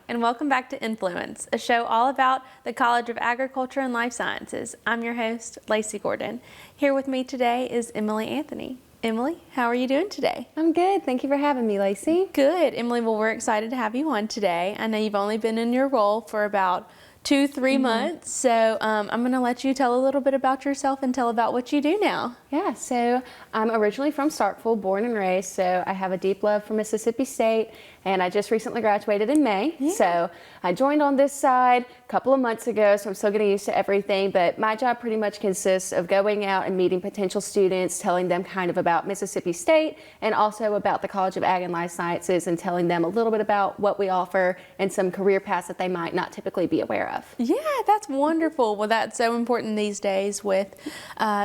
and welcome back to Influence, a show all about the College of Agriculture and Life Sciences. I'm your host, Lacey Gordon. Here with me today is Emily Anthony. Emily, how are you doing today? I'm good. Thank you for having me, Lacey. Good. Emily, well, we're excited to have you on today. I know you've only been in your role for about 2-3 months, so I'm going to let you tell a little bit about yourself and tell about what you do now. Yeah, so I'm originally from Starkville, born and raised, so I have a deep love for Mississippi State, and I just recently graduated in May. Yeah. So I joined on this side a couple of months ago, so I'm still getting used to everything, but my job pretty much consists of going out and meeting potential students, telling them kind of about Mississippi State and also about the College of Ag and Life Sciences, and telling them a little bit about what we offer and some career paths that they might not typically be aware of. Yeah, that's wonderful. Well, that's so important these days with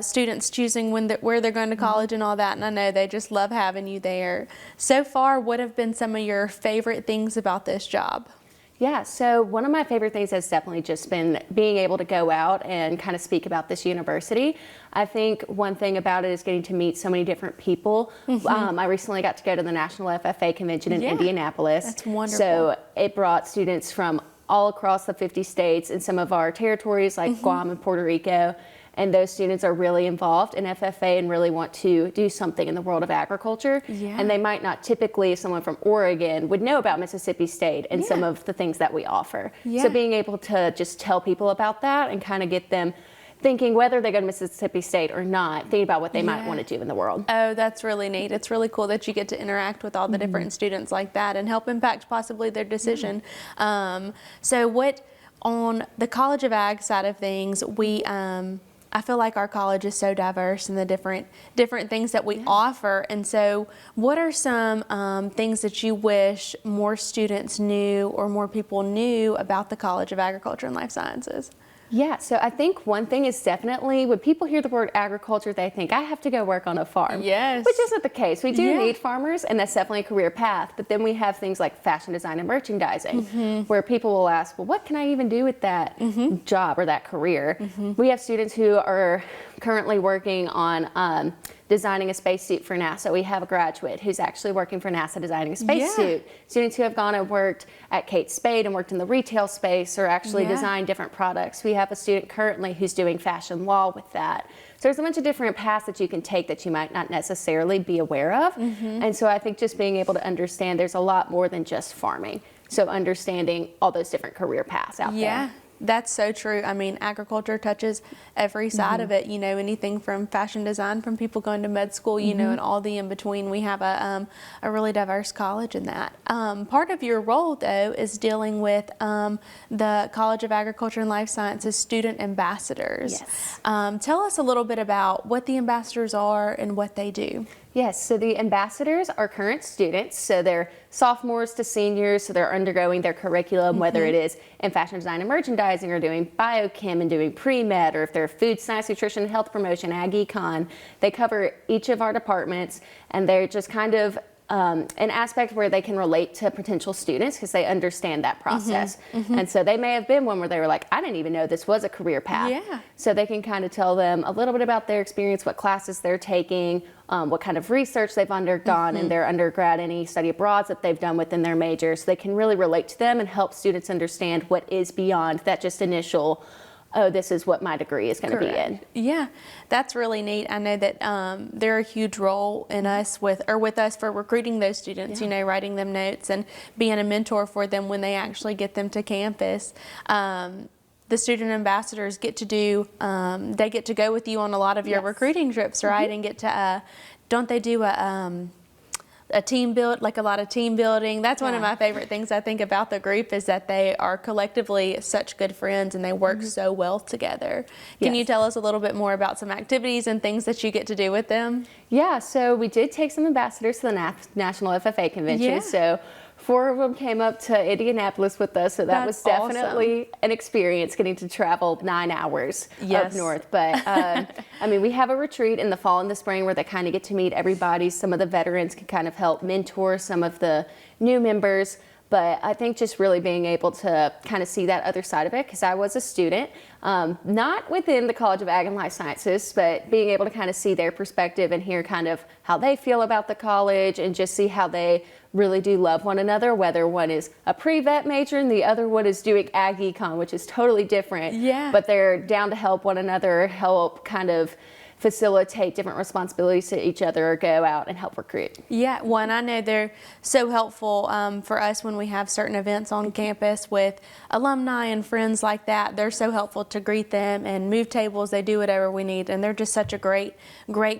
students choosing where they're going to college and all that, and I know they just love having you there. So far, what have been some of your favorite things about this job? Yeah, so one of my favorite things has definitely just been being able to go out and kind of speak about this university. I think one thing about it is getting to meet so many different people. I recently got to go to the National FFA convention in Indianapolis. That's wonderful. So it brought students from all across the 50 states and some of our territories like Guam and Puerto Rico. And those students are really involved in FFA and really want to do something in the world of agriculture. Yeah. And they might not typically, someone from Oregon would know about Mississippi State and some of the things that we offer. Yeah. So being able to just tell people about that and kind of get them thinking whether they go to Mississippi State or not, thinking about what they might want to do in the world. Oh, that's really neat. It's really cool that you get to interact with all the different students like that and help impact possibly their decision. So what, on the College of Ag side of things, I feel like our college is so diverse in the different things that we offer. And so what are some things that you wish more students knew or more people knew about the College of Agriculture and Life Sciences? Yeah, so I think one thing is definitely when people hear the word agriculture, they think I have to go work on a farm. Yes. Which isn't the case. We do need farmers, and that's definitely a career path. But then we have things like fashion design and merchandising, where people will ask, well, what can I even do with that job or that career? We have students who are currently working on designing a spacesuit for NASA. We have a graduate who's actually working for NASA designing a spacesuit. Students who have gone and worked at Kate Spade and worked in the retail space or actually designed different products. We have a student currently who's doing fashion law with that. So there's a bunch of different paths that you can take that you might not necessarily be aware of. And so I think just being able to understand there's a lot more than just farming. So understanding all those different career paths out there. Yeah. That's so true. I mean, agriculture touches every side of it, you know, anything from fashion design, from people going to med school, you know, and all the in between. We have a really diverse college in that. Part of your role, though, is dealing with the College of Agriculture and Life Sciences student ambassadors. Yes. Tell us a little bit about what the ambassadors are and what they do. Yes, so the ambassadors are current students, so they're sophomores to seniors, so they're undergoing their curriculum, whether it is in fashion design and merchandising or doing biochem and doing pre-med, or if they're food science, nutrition, health promotion, ag econ. They cover each of our departments, and they're just kind of an aspect where they can relate to potential students because they understand that process. And so they may have been one where they were like, I didn't even know this was a career path. Yeah. So they can kind of tell them a little bit about their experience, what classes they're taking, what kind of research they've undergone in their undergrad, any study abroads that they've done within their major. So they can really relate to them and help students understand what is beyond that just initial, oh, this is what my degree is going to be in. Yeah, that's really neat. I know that they're a huge role in us with us for recruiting those students, you know, writing them notes and being a mentor for them when they actually get them to campus. The student ambassadors get to do, they get to go with you on a lot of your recruiting trips, right? And get to, don't they do a team build, like a lot of team building? That's one of my favorite things I think about the group is that they are collectively such good friends and they work so well together. Can you tell us a little bit more about some activities and things that you get to do with them? Yeah, so we did take some ambassadors to the National FFA convention. Yeah. So 4 of them came up to Indianapolis with us, so that was definitely an experience getting to travel 9 hours up north. But I mean, we have a retreat in the fall and the spring where they kind of get to meet everybody. Some of the veterans can kind of help mentor some of the new members. But I think just really being able to kind of see that other side of it, because I was a student, not within the College of Ag and Life Sciences, but being able to kind of see their perspective and hear kind of how they feel about the college and just see how they really do love one another, whether one is a pre-vet major and the other one is doing ag econ, which is totally different. Yeah. But they're down to help one another, help kind of facilitate different responsibilities to each other, or go out and help recruit. Yeah, well, and I know they're so helpful for us when we have certain events on campus with alumni and friends like that. They're so helpful to greet them and move tables. They do whatever we need, and they're just such a great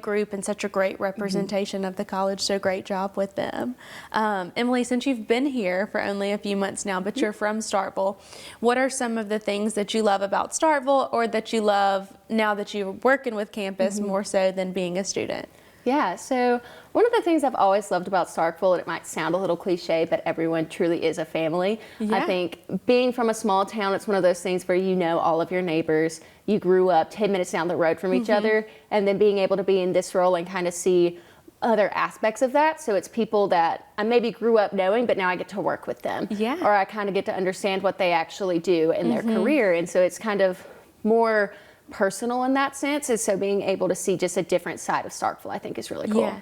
group and such a great representation of the college. So great job with them. Emily, since you've been here for only a few months now, but you're from Starkville, what are some of the things that you love about Starkville, or that you love now that you're working with campus more so than being a student? Yeah, so one of the things I've always loved about Starkville, and it might sound a little cliche, but everyone truly is a family. Yeah. I think being from a small town, it's one of those things where you know all of your neighbors. You grew up 10 minutes down the road from each other, and then being able to be in this role and kind of see other aspects of that. So it's people that I maybe grew up knowing, but now I get to work with them. Yeah. Or I kind of get to understand what they actually do in their career. And so it's kind of more personal in that sense. And so being able to see just a different side of Starkville, I think, is really cool. Yeah.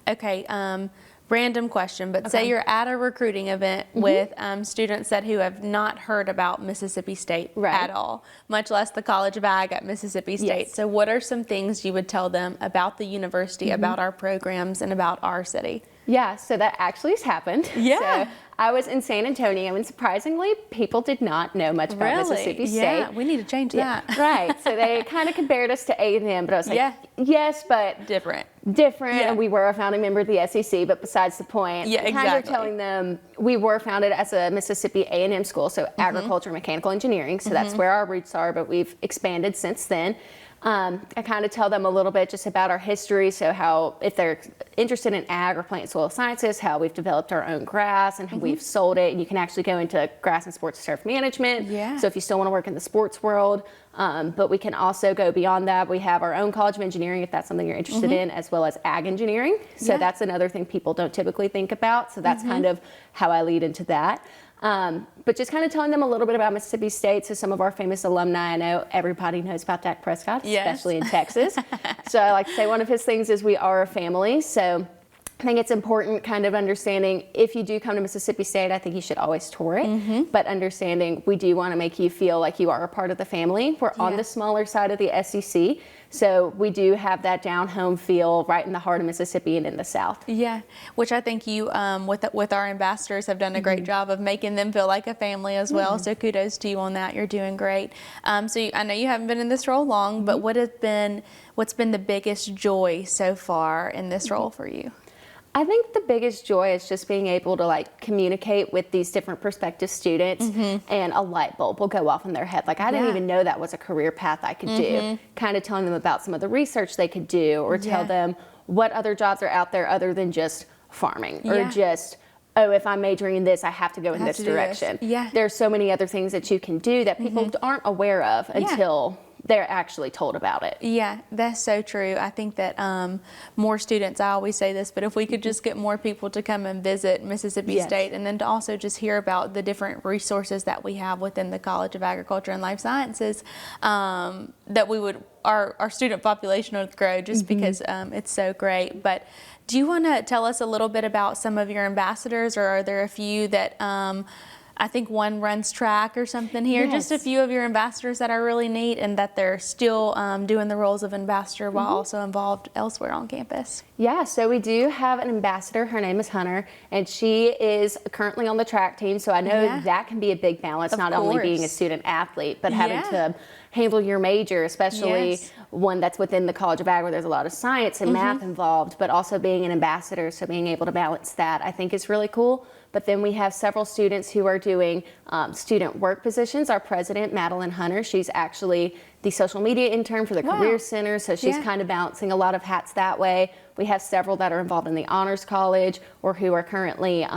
Okay. Random question, but say you're at a recruiting event with students who have not heard about Mississippi State at all, much less the College of Ag at Mississippi State. Yes. So what are some things you would tell them about the university, about our programs, and about our city? Yeah, so that actually has happened. Yeah. So I was in San Antonio, and surprisingly, people did not know much about Mississippi State. Yeah, we need to change that. Right. So they kind of compared us to A&M, but I was like, yes, but Different. And we were a founding member of the SEC, but besides the point. Yeah, Kind of telling them we were founded as a Mississippi A&M school, so agriculture, mechanical engineering, so that's where our roots are, but we've expanded since then. I kind of tell them a little bit just about our history, so how if they're interested in ag or plant soil sciences, how we've developed our own grass and we've sold it, and you can actually go into grass and sports turf management. Yeah. So if you still want to work in the sports world, but we can also go beyond that. We have our own College of Engineering if that's something you're interested in, as well as ag engineering. So that's another thing people don't typically think about. So that's kind of how I lead into that. But just kind of telling them a little bit about Mississippi State. So some of our famous alumni, I know everybody knows about Dak Prescott, especially in Texas. So I like to say one of his things is we are a family. So I think it's important kind of understanding if you do come to Mississippi State, I think you should always tour it, but understanding we do want to make you feel like you are a part of the family. We're on the smaller side of the SEC, so we do have that down home feel right in the heart of Mississippi and in the South. Yeah, which I think you, with our ambassadors, have done a great job of making them feel like a family as well. So kudos to you on that. You're doing great. I know you haven't been in this role long, but what's been the biggest joy so far in this role for you? I think the biggest joy is just being able to like communicate with these different prospective students, and a light bulb will go off in their head. Like I didn't even know that was a career path I could do. Kind of telling them about some of the research they could do, or tell them what other jobs are out there other than just farming, or just, oh, if I'm majoring in this, I have to go in this direction. There's so many other things that you can do that people aren't aware of until they're actually told about it. Yeah, that's so true. I think that more students, I always say this, but if we could just get more people to come and visit Mississippi State, and then to also just hear about the different resources that we have within the College of Agriculture and Life Sciences, that we would, our student population would grow just because it's so great. But do you want to tell us a little bit about some of your ambassadors, or are there a few that I think one runs track or something here. Just a few of your ambassadors that are really neat, and that they're still doing the roles of ambassador while also involved elsewhere on campus. Yeah, so we do have an ambassador. Her name is Hunter, and she is currently on the track team. So I know that can be a big balance, not only being a student athlete, but having to handle your major, especially one that's within the College of Ag where there's a lot of science and math involved, but also being an ambassador. So being able to balance that, I think, is really cool. But then we have several students who are doing student work positions. Our president, Madeline Hunter, she's actually the social media intern for the Career Center, so she's kind of balancing a lot of hats that way. We have several that are involved in the Honors College, or who are currently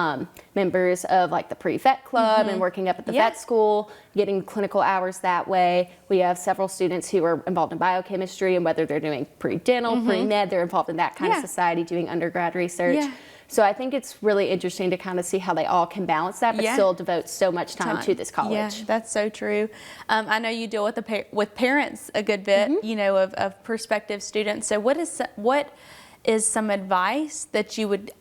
members of like the pre-vet club and working up at the vet school, getting clinical hours that way. We have several students who are involved in biochemistry, and whether they're doing pre-dental, pre-med, they're involved in that kind of society doing undergrad research. So I think it's really interesting to kind of see how they all can balance that, but Yeah. still devote so much time to this college. Yeah, that's so true. I know you deal with with parents a good bit, you know, of prospective students. So what is some advice that you would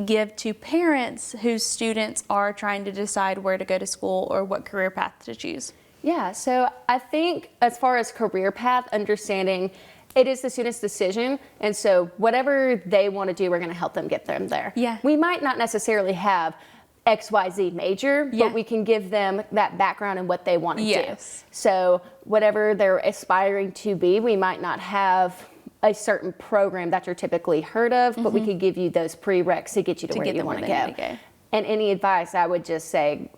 give to parents whose students are trying to decide where to go to school or what career path to choose? Yeah, so I think as far as career path, understanding it is the student's decision, and so whatever they want to do, we're going to help them get them there. Yeah. We might not necessarily have XYZ major, Yeah. but we can give them that background and what they want to Yes. do. So whatever they're aspiring to be, we might not have a certain program that you're typically heard of, but we could give you those prereqs to get you to where get you them want to where they go. wanna go. And any advice, I would just say,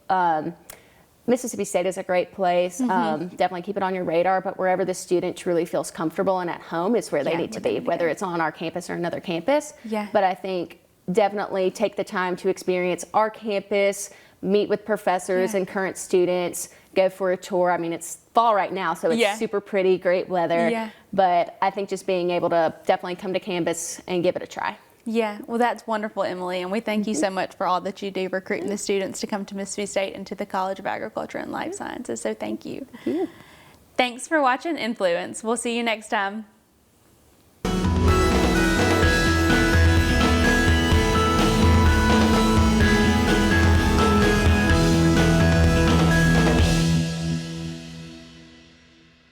Mississippi State is a great place. Definitely keep it on your radar, but wherever the student truly feels comfortable and at home is where they Yeah, need to where they be, need to whether go. it's on our campus or another campus. Yeah. But I think definitely take the time to experience our campus, meet with professors Yeah. and current students, go for a tour. I mean, it's fall right now, so it's Yeah. super pretty, great weather. Yeah. But I think just being able to definitely come to campus and give it a try. Yeah, well, that's wonderful, Emily, and we thank you so much for all that you do recruiting the students to come to Mississippi State and to the College of Agriculture and Life Sciences. So thank you. Thank you. Thanks for watching Influence. We'll see you next time.